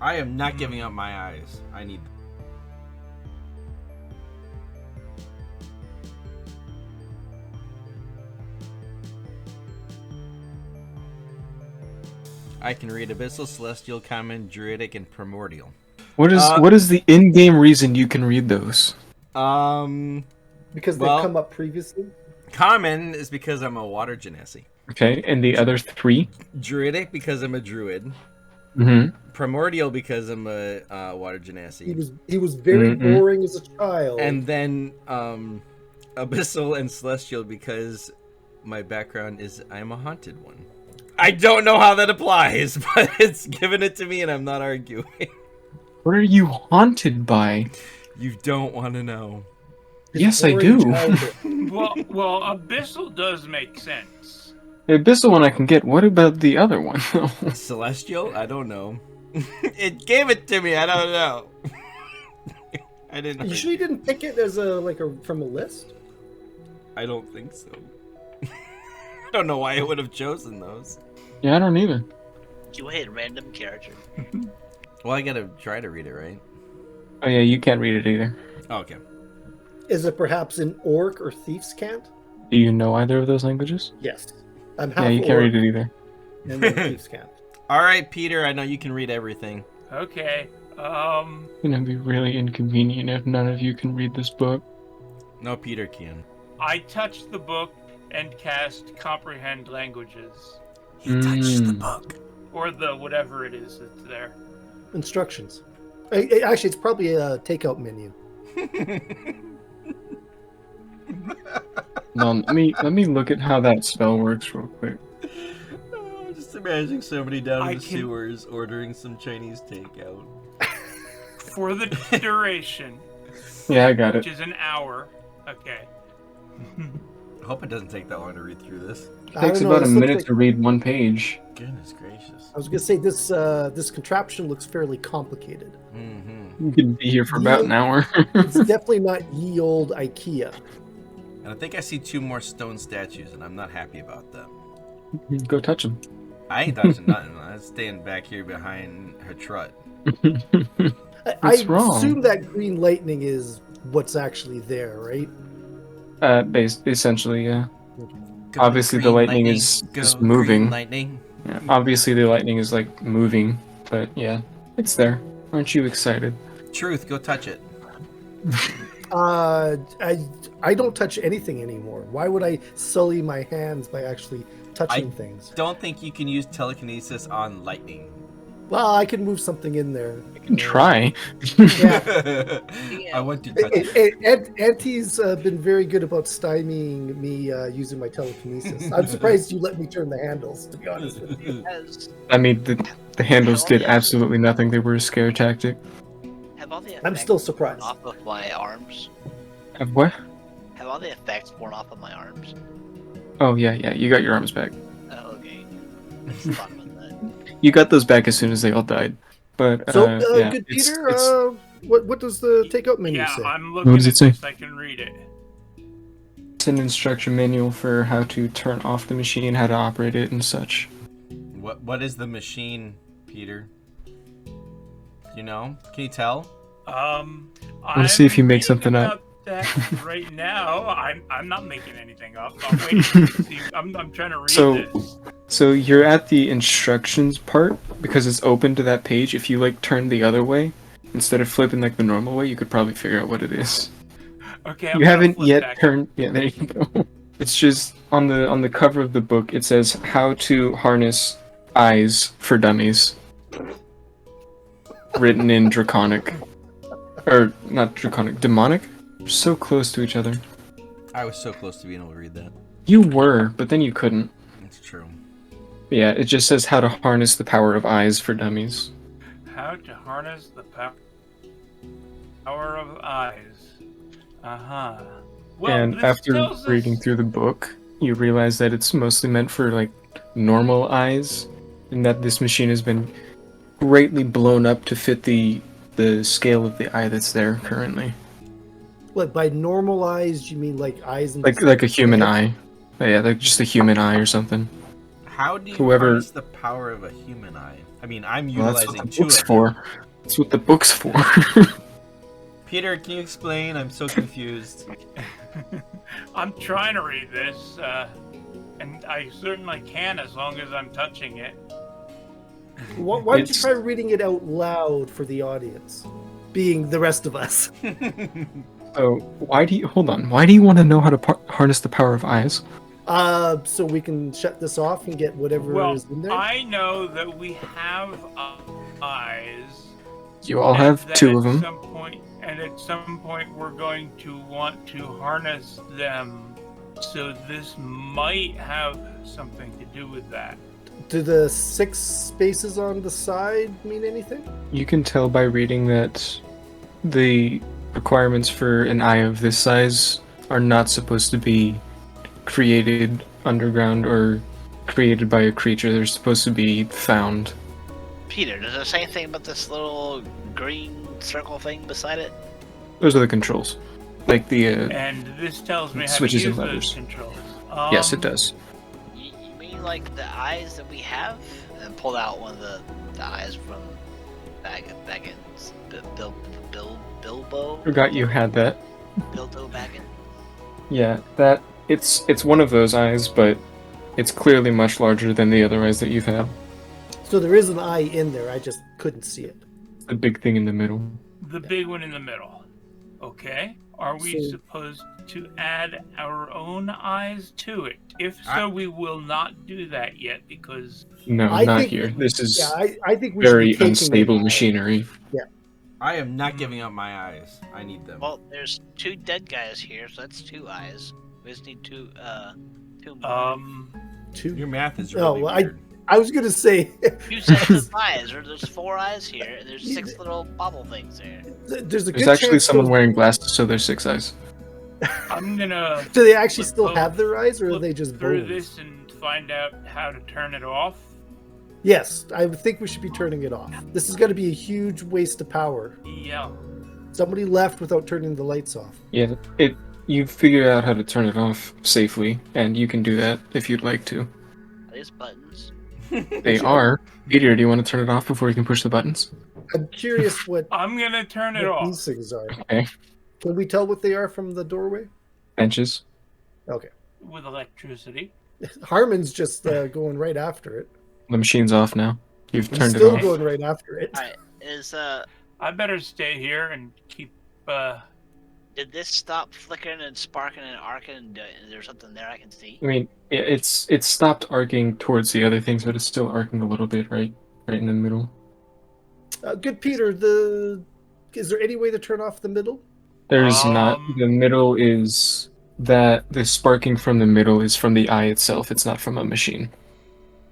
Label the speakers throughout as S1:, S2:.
S1: I am not giving up my eyes. I need. I can read Abyssal, Celestial, Common, Druidic, and Primordial.
S2: What is the in-game reason you can read those?
S3: Because they've come up previously.
S1: Common is because I'm a water genasi.
S2: Okay, and the other 3?
S1: Druidic because I'm a druid.
S2: Mm-hmm.
S1: Primordial because I'm a water genasi.
S3: He was very boring as a child.
S1: And then Abyssal and Celestial because my background is I'm a haunted one. I don't know how that applies, but it's given it to me and I'm not arguing.
S2: What are you haunted by?
S1: You don't want to know.
S2: Yes, I do.
S4: well, Abyssal does make sense.
S2: The Abyssal one I can get. What about the other one?
S1: Celestial? I don't know. It gave it to me. I don't know. I didn't.
S3: You sure you didn't pick it as from a list?
S1: I don't think so. I don't know why I would have chosen those.
S2: Yeah, I don't either.
S5: You hit random character.
S1: Well, I gotta try to read it, right?
S2: Oh yeah, you can't read it either.
S1: Oh, okay.
S3: Is it perhaps in Orc or Thieves' Cant?
S2: Do you know either of those languages?
S3: Yes. I'm half
S2: Yeah, you can't read it either.
S3: And then Thieves' Cant.
S1: All right, Peter. I know you can read everything.
S4: Okay.
S2: It's gonna be really inconvenient if none of you can read this book.
S1: No, Peter can.
S4: I touched the book and cast Comprehend Languages.
S1: He touched the book.
S4: Or the whatever it is that's there.
S3: Instructions. Actually, it's probably a takeout menu.
S2: No, let me look at how that spell works real quick.
S1: Oh, just imagining somebody down in the sewers ordering some Chinese takeout.
S4: For the duration.
S2: Yeah, I got it.
S4: Which is an hour. Okay.
S1: I hope it doesn't take that long to read through this.
S2: It takes about a minute to read one page.
S1: Goodness gracious.
S3: I was gonna say this contraption looks fairly complicated.
S1: Mm-hmm.
S2: You could be here for about an hour.
S3: It's definitely not ye old IKEA.
S1: And I think I see 2 more stone statues, and I'm not happy about that.
S2: Go touch them.
S1: I ain't touching nothing. I'm staying back here behind her trut.
S3: I assume that green lightning is what's actually there, right?
S2: Essentially, yeah.
S1: Go
S2: obviously, the lightning is just moving.
S1: Lightning.
S2: Yeah, obviously, the lightning is like moving, but yeah, it's there. Aren't you excited?
S1: Truth, go touch it.
S3: I don't touch anything anymore. Why would I sully my hands by actually touching things?
S1: Don't think you can use telekinesis on lightning.
S3: Well, I can move something in there.
S2: You can try.
S3: Yeah.
S1: I want to touch it.
S3: Auntie's been very good about stymieing me using my telekinesis. I'm surprised you let me turn the handles, to be honest with you.
S2: I mean, the handles did absolutely nothing. They were a scare tactic.
S5: Have all the
S3: I'm still surprised.
S5: Off of my arms.
S2: Have what?
S5: Have all the effects worn off of my arms?
S2: Oh, yeah, you got your arms back.
S5: Oh, okay. It's fun with that.
S2: You got those back as soon as they all died. But,
S3: So,
S2: yeah,
S3: good Peter, what does the takeout menu say?
S4: Yeah, I'm looking
S2: What does
S4: at
S2: it say?
S4: this. I can read it.
S2: It's an instruction manual for how to turn off the machine, how to operate it, and such.
S1: What is the machine, Peter? You know? Can you tell?
S2: Let's see if you make something up.
S4: Right now, I'm not making anything up. I'm waiting to see. I'm trying to read this.
S2: So you're at the instructions part because it's open to that page. If you like turn the other way instead of flipping like the normal way, you could probably figure out what it is.
S4: Okay.
S2: You haven't yet turned. Yeah, there you go. It's just on the cover of the book. It says how to harness eyes for dummies. Written in Draconic, or not Draconic, Demonic. So close to each other.
S1: I was so close to being able to read that.
S2: You were, but then you couldn't.
S1: It's true.
S2: Yeah, it just says how to harness the power of eyes for dummies.
S4: How to harness the power of eyes. Uh-huh. Well,
S2: And
S4: this
S2: after
S4: tells
S2: reading
S4: us...
S2: through the book, you realize that it's mostly meant for like normal eyes, and that this machine has been greatly blown up to fit the scale of the eye that's there currently.
S3: Like by normal eyes, you mean like eyes in
S2: Like a human eye. Yeah, like just a human eye or something.
S1: How do you
S2: Whoever-
S1: harness the power of a human eye? I mean, I'm
S2: Well, that's
S1: utilizing
S2: what the
S1: two
S2: book's
S1: of them.
S2: for. That's what the book's for.
S1: Peter, can you explain? I'm so confused.
S4: I'm trying to read this, and I certainly can as long as I'm touching it.
S3: Why don't you
S2: It's-
S3: try reading it out loud for the audience, being the rest of us?
S2: So why do you hold on? Why do you want to know how to harness the power of eyes?
S3: So we can shut this off and get whatever
S4: Well,
S3: is in there.
S4: I know that we have eyes.
S2: You all
S4: and
S2: have
S4: that
S2: 2 of
S4: at
S2: them.
S4: At some point, we're going to want to harness them. So this might have something to do with that.
S3: Do the 6 spaces on the side mean anything?
S2: You can tell by reading that the requirements for an eye of this size are not supposed to be created underground or created by a creature. They're supposed to be found.
S5: Peter, does it say anything about this little green circle thing beside it?
S2: Those are the controls. Like the
S4: And this tells me how to
S2: Switches and
S4: use
S2: levers.
S4: those controls.
S2: yes, it does.
S5: You mean like the eyes that we have? And pulled out one of the eyes from Baggins. Bilbo?
S2: Forgot you had that.
S5: Bilbo Baggins?
S2: Yeah, that it's one of those eyes, but it's clearly much larger than the other eyes that you've had.
S3: So there is an eye in there. I just couldn't see it.
S2: The big thing in the middle.
S4: The big one in the middle. Okay. Are we
S3: So-
S4: supposed to add our own eyes to it? If so, we will not do that yet because
S2: No,
S3: I
S2: not
S3: think-
S2: here. This is
S3: Yeah, I think we
S2: very
S3: should be taking
S2: unstable
S3: it.
S2: machinery.
S1: I am not giving up my eyes. I need them.
S5: Well, there's 2 dead guys here, so that's 2 eyes. We just need 2 more.
S3: Two.
S1: Your math is
S3: Oh,
S1: really
S3: well,
S1: weird.
S3: I was gonna say
S5: 2 sets of eyes, or there's 4 eyes here, and there's 6 little bobble things there.
S3: there's a
S2: There's
S3: good
S2: actually
S3: chance
S2: someone
S3: those-
S2: wearing glasses, so there's 6 eyes.
S4: I'm gonna
S3: Do they actually
S4: Look,
S3: still
S4: look,
S3: have their eyes, or are
S4: look
S3: they just
S4: through
S3: bones?
S4: this and find out how to turn it off.
S3: Yes, I would think we should be turning it off. This is going to be a huge waste of power.
S4: Yeah.
S3: Somebody left without turning the lights off.
S2: Yeah, you figure out how to turn it off safely, and you can do that if you'd like to.
S5: Are these buttons?
S2: They are. Peter, do you want to turn it off before you can push the buttons?
S3: I'm curious what,
S4: I'm gonna turn it
S3: what
S4: off.
S3: these things are.
S2: Okay.
S3: Can we tell what they are from the doorway?
S2: Benches.
S3: Okay.
S4: With electricity.
S3: Harmon's just going right after it.
S2: The machine's off now. You've
S3: He's
S2: turned it
S3: still
S2: off.
S3: going right after it.
S5: Alright, is
S4: I better stay here and keep.
S5: did this stop flickering and sparking and arcing? And is there something there I can see?
S2: I mean, yeah, it's stopped arcing towards the other things, but it's still arcing a little bit, right in the middle.
S3: Good Peter, is there any way to turn off the middle?
S2: There's not.
S4: Um,
S2: The middle is that the sparking from the middle is from the eye itself. It's not from a machine.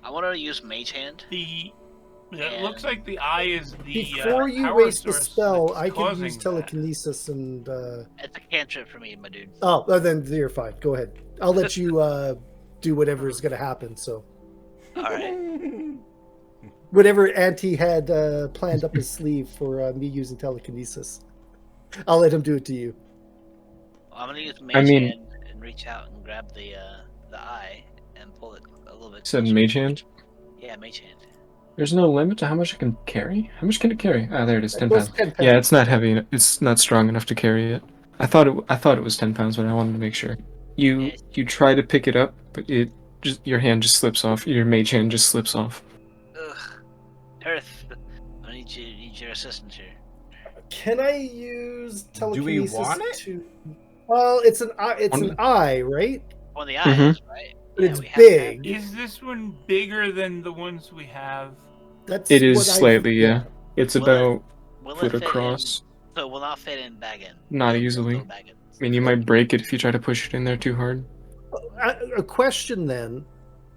S5: I want to use Mage Hand.
S4: It
S5: Yeah.
S4: looks like the eye is the.
S3: Before you
S4: power
S3: waste the
S4: source
S3: spell,
S4: that's
S3: I can
S4: causing
S3: use
S4: that.
S3: telekinesis and.
S5: It's a cantrip for me, my dude.
S3: Oh, then you're fine. Go ahead. I'll let you do whatever is going to happen. So
S5: Alright.
S3: whatever Auntie had planned up his sleeve for me using telekinesis, I'll let him do it to you.
S5: I'm gonna use Mage
S2: mean-
S5: Hand and reach out and grab the eye and pull it a little bit.
S2: Said
S5: closer.
S2: mage hand.
S5: Yeah, Mage Hand.
S2: There's no limit to how much it can carry. How much can it carry? Ah, there it is. 10
S3: It was
S2: pounds.
S3: 10 pounds.
S2: Yeah, it's not heavy. It's not strong enough to carry it. I thought it was 10 pounds, but I wanted to make sure. You try to pick it up, but your hand just slips off. Your mage hand just slips off.
S5: Ugh. Earth, I need your assistance here.
S3: Can I use
S1: Do we
S3: telekinesis
S1: want it?
S3: to? Well, it's an eye. It's an eye, right?
S5: On the eyes, right?
S3: But
S5: Yeah,
S3: it's
S5: we have to have-
S3: big.
S4: Is this one bigger than the ones we have?
S3: That's
S2: It is
S3: what I-
S2: slightly, yeah. It's
S5: Will
S2: about
S5: Will
S2: foot
S5: it fit
S2: across.
S5: In, so it will not fit in Baggin.
S2: Not easily.
S5: Little Baggins.
S2: I mean, you might break it if you try to push it in there too hard.
S3: A question then.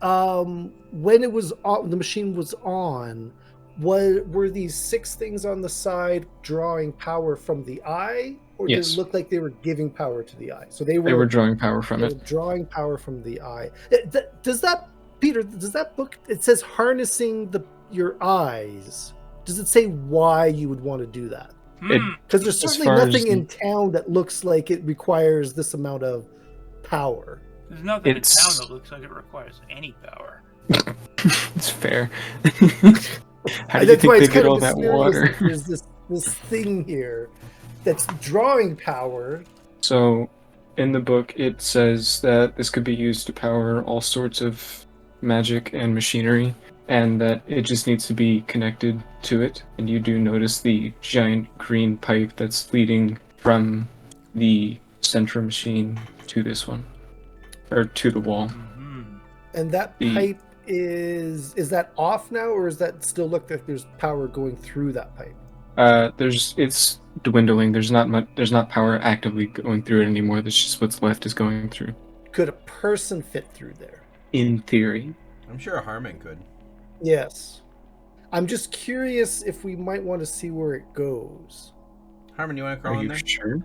S3: When it was on, the machine was on, were these 6 things on the side drawing power from the eye, or did
S2: Yes.
S3: it look like they were giving power to the eye? So they
S2: They were
S3: were
S2: drawing power from
S3: they
S2: it.
S3: were drawing power from the eye. Does that, Peter? Does that book? It says harnessing your eyes. Does it say why you would want to do that?
S2: It-
S3: Because there's
S2: As
S3: certainly
S2: far as
S3: nothing
S2: the-
S3: in town that looks like it requires this amount of power.
S4: There's nothing
S2: It's-
S4: in town that looks like it requires any power.
S2: It's fair. How do you think they get all that water?
S3: There's this thing here that's drawing power.
S2: So, in the book, it says that this could be used to power all sorts of magic and machinery, and that it just needs to be connected to it. And you do notice the giant green pipe that's leading from the central machine to this one, or to the wall.
S3: And that pipe is that off now, or is that still look like there's power going through that pipe?
S2: It's dwindling. There's not power actively going through it anymore. That's just what's left is going through.
S3: Could a person fit through there?
S2: In theory.
S1: I'm sure Harmon could.
S3: Yes. I'm just curious if we might want to see where it goes.
S1: Harmon, you want to crawl in there?
S2: Are you sure?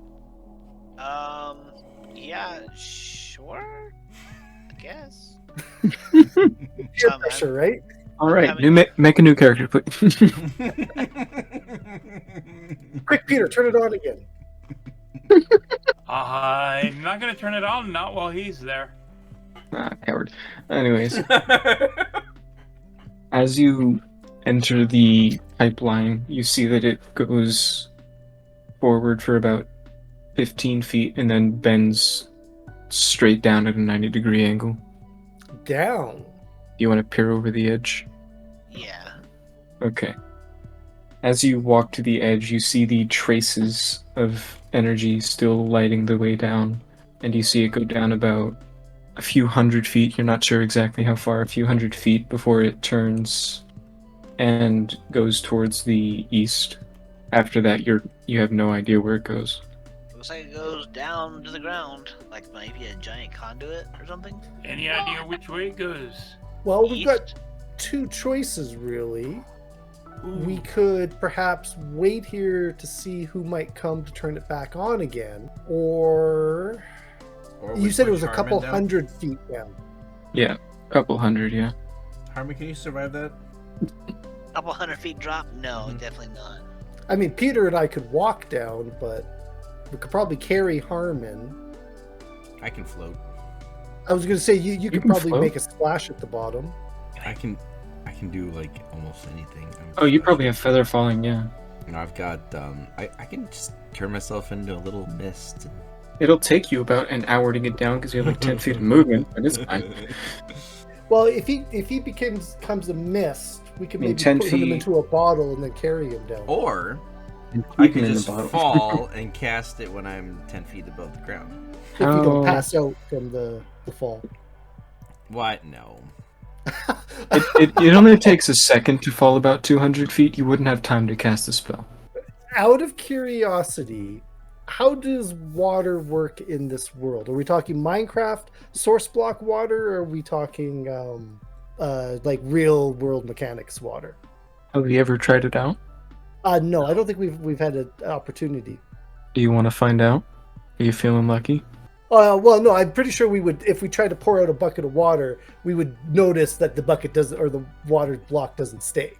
S5: Yeah, sure. I guess.
S3: Peer pressure, right?
S2: All right, make a new character, please.
S3: Quick, Peter, turn it on again.
S4: I'm not gonna turn it on, not while he's there.
S2: Ah, coward. Anyways, as you enter the pipeline, you see that it goes forward for about 15 feet and then bends straight down at a 90-degree angle.
S3: Down.
S2: You want to peer over the edge?
S5: Yeah.
S2: Okay. As you walk to the edge, you see the traces of energy still lighting the way down, and you see it go down about a few hundred feet. You're not sure exactly how far, a few hundred feet before it turns and goes towards the east. After that, you have no idea where it goes.
S5: Looks like it goes down to the ground, like maybe a giant conduit or something.
S4: Any idea which way it goes?
S3: Well, we've got
S5: East?
S3: two choices, really. We could perhaps wait here to see who might come to turn it back on again, or you said it was a couple hundred feet down.
S2: Yeah, a couple hundred, yeah.
S1: Harmon, can you survive that?
S5: Couple 100 feet drop? No, definitely not.
S3: I mean, Peter and I could walk down, but we could probably carry Harmon.
S1: I can float.
S3: I was going to say you could
S2: can
S3: probably
S2: float.
S3: make a splash at the bottom.
S1: I can do like almost anything.
S2: Oh, you probably have feather falling, yeah.
S1: You know, I've got I can just turn myself into a little mist.
S2: It'll take you about an hour to get down because you have like 10 feet of movement, but it's fine.
S3: Well, if he becomes a mist, we can maybe
S2: 10
S3: put him
S2: feet.
S3: into a bottle and then carry him down.
S1: Or
S2: And
S1: I
S2: keep him
S1: can
S2: in the
S1: just
S2: bottle.
S1: fall and cast it when I'm 10 feet above the ground.
S3: If you don't
S2: Oh.
S3: pass out from the fall.
S1: What? No.
S2: It only takes a second to fall about 200 feet. You wouldn't have time to cast a spell.
S3: Out of curiosity, how does water work in this world? Are we talking Minecraft source block water, or are we talking like real world mechanics water?
S2: Have you ever tried it out?
S3: No, I don't think we've had an opportunity.
S2: Do you want to find out? Are you feeling lucky?
S3: Well, no, I'm pretty sure we would, if we tried to pour out a bucket of water, we would notice that the bucket doesn't, or the water block doesn't stay.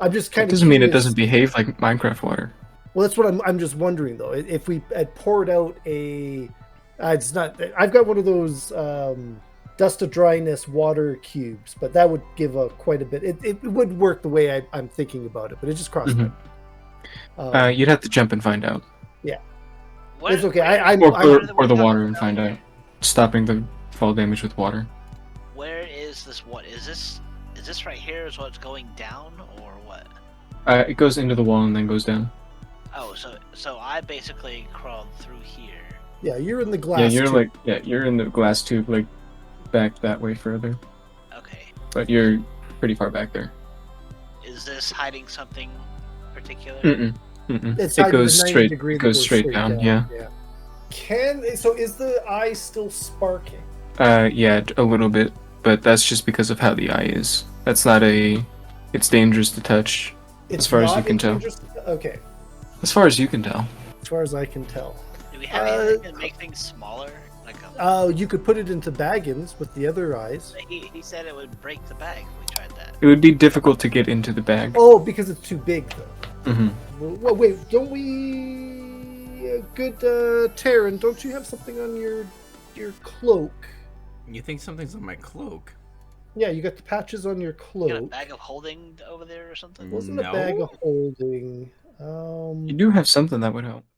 S3: I'm just kind
S2: It
S3: of
S2: doesn't mean it
S3: curious.
S2: doesn't behave like Minecraft water.
S3: Well, that's what I'm just wondering though. If we had poured out it's not. I've got one of those dust to dryness water cubes, but that would give quite a bit. It would work the way I'm thinking about it, but it just crossed
S2: Mhm.
S3: my.
S2: You'd have to jump and find out.
S5: What
S3: It's okay. I'm
S2: Or
S5: Where
S2: the
S5: are
S2: water
S5: we
S2: and
S5: talking
S2: find out. Stopping the fall damage with water.
S5: Where is this? What is this? Is this right here? Is what's going down, or what?
S2: It goes into the wall and then goes down.
S5: Oh, so I basically crawled through here.
S3: Yeah, you're in the glass.
S2: Yeah,
S3: tube.
S2: you're in the glass tube, like back that way further.
S5: Okay.
S2: But you're pretty far back there.
S5: Is this hiding something particular?
S2: Mm-mm. Mm-mm.
S3: It's
S2: It
S3: hiding
S2: goes
S3: the 90
S2: straight.
S3: degree
S2: It
S3: that
S2: goes straight down. Yeah.
S3: So is the eye still sparking?
S2: Yeah, a little bit, but that's just because of how the eye is. That's not a. It's dangerous to touch,
S3: It's
S2: as far as
S3: not
S2: you can tell.
S3: Okay,
S2: As far as you can tell.
S3: as far as I can tell.
S5: Do we have anything to make things smaller? Like
S3: You could put it into Baggins with the other eyes.
S5: he said it would break the bag if we tried that.
S2: It would be difficult to get into the bag.
S3: Oh, because it's too big, though.
S2: Hmm.
S3: Well, wait, don't we? Good Taryn, don't you have something on your cloak?
S1: You think something's on my cloak?
S3: Yeah, you got the patches on your
S5: You got a
S3: cloak.
S5: bag of holding over there or something?
S3: Wasn't a bag
S1: No.
S3: of holding.
S2: You do have something that would help.